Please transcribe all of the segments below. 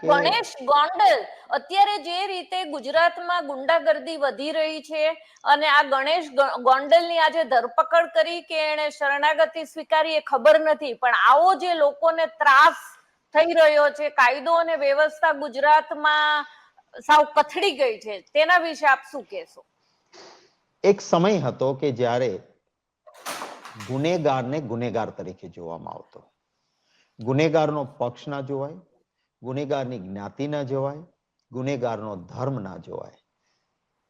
કે ગણેશ ગોંડલ અત્યારે જે રીતે ગુજરાતમાં ગુંડાગર્દી વધી રહી છે અને આ ગણેશ ગોંડલની આજે ધરપકડ કરી કે એને શરણાગતિ સ્વીકારી એ ખબર નથી, પણ આવો જે લોકોને ત્રાસ થઈ રહ્યો છે, કાયદો અને વ્યવસ્થા ગુજરાતમાં સાવ કથળી ગઈ છે, તેના વિશે આપ શું કહેશો? એક સમય હતો કે જ્યારે ગુનેગારને ગુનેગાર તરીકે જોવામાં આવતો. ગુનેગારનો પક્ષ ના જોવાય, ગુનેગારની જ્ઞાતિ ના જોવાય, ગુનેગારનો ધર્મ ના જોવાય.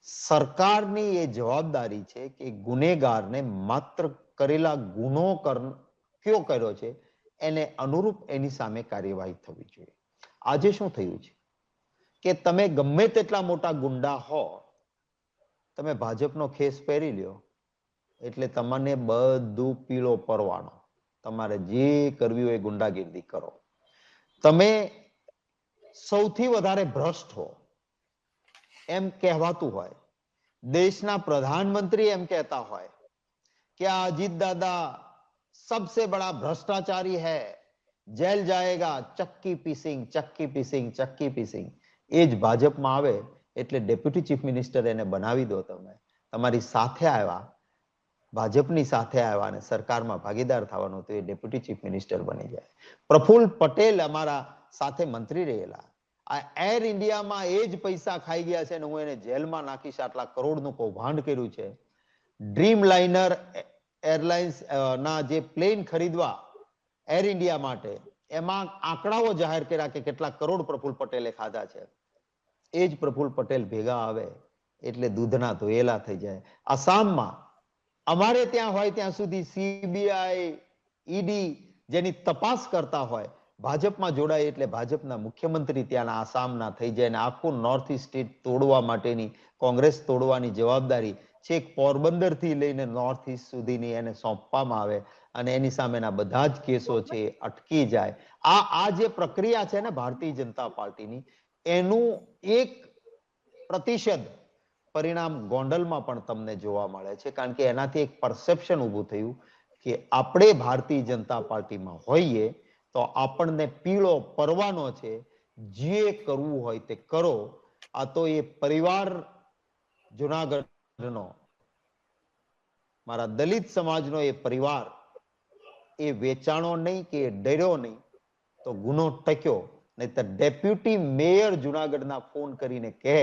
સરકારની એ જવાબદારી છે કે ગુનેગારને માત્ર કરેલા ગુનો કયો કર્યો છે એને અનુરૂપ એની સામે કાર્યવાહી થવી જોઈએ. આજે શું થયું છે કે તમે ગમે તેટલા મોટા ગુંડા હો, તમે ભાજપનો ખેસ પહેરી લ્યો એટલે તમને બધું પીળો પરવાનો, તમારે જે કરવી હોય ગુંડાગીર્દી કરો. તમે સૌથી વધારે ભ્રષ્ટ હો એમ કહેવાતું હોય, દેશના પ્રધાનમંત્રી એમ કહેતા હોય કે આ અજીત દાદા सबसे बड़ा भ्रष्टाचारी है, जेल जाएगा, चक्की पीसिंग चक्की पीसिंग चक्की पीसिंग. એ જ ભાજપમાં આવે એટલે ડેપ્યુટી ચીફ મિનિસ્ટર એને બનાવી દો. તમે તમારી સાથે આવ્યા, ભાજપની સાથે આવ્યા અને સરકારમાં ભાગીદાર થવાનું તો એ ડેપ્યુટી ચીફ મિનિસ્ટર બની જાય. પ્રફુલ્લ પટેલ અમારા સાથે મંત્રી રહેલા, આ એર ઇન્ડિયામાં એ જ પૈસા ખાઈ ગયા છે અને હું એને જેલમાં નાખીશ, આટલા કરોડનું કૌભાંડ કર્યું છે. ડ્રીમ લાઇનર એરલાઇન્સ ના જે પ્લેન ખરીદવા એર ઇન્ડિયા માટે, એમાં આંકડાઓ જાહેર કર્યા કે કેટલા કરોડ પ્રફુલ્લ પટેલે ખાધા છે. એ જ પ્રફુલ્લ પટેલ ભેગા આવે એટલે દૂધના ધોયેલા થઈ જાય. આસામમાં અમારે ત્યાં હોય ત્યાં સુધી સીબીઆઈ, ઈડી જેની તપાસ કરતા હોય, ભાજપમાં જોડાય એટલે ભાજપના મુખ્યમંત્રી ત્યાંના આસામના થઈ જાય અને આખું નોર્થ ઇસ્ટ સ્ટેટ તોડવા માટેની, કોંગ્રેસ તોડવાની જવાબદારી છેક પોરબંદર થી લઈને નોર્થ ઇસ્ટ સુધીની એને સોંપવામાં આવે અને એની સામેના બધા જ કેસો છે અટકી જાય. આ જે પ્રક્રિયા છે ને ભારતીય જનતા પાર્ટીની, એનું એક પ્રતિશત પરિણામ ગોંડલમાં પણ તમને જોવા મળે છે. કારણ કે એનાથી એક પરસેપ્શન ઊભું થયું કે આપણે ભારતીય જનતા પાર્ટીમાં હોઈએ તો આપણને પીળો પરવાનો છે, જે કરવું હોય તે કરો. આ તો એ પરિવાર જુનાગઢનો, મારા દલિત સમાજનો એ પરિવાર એ વેચાણો નહીં કે ડર્યો નહીં તો ગુનો ટક્યો. નહીં તો ડેપ્યુટી મેયર જુનાગઢના ફોન કરીને કહે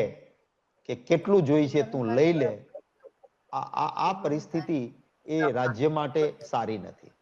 કે કેટલું જોઈ છે તું લઈ લે. આ પરિસ્થિતિ એ રાજ્ય માટે સારી નથી.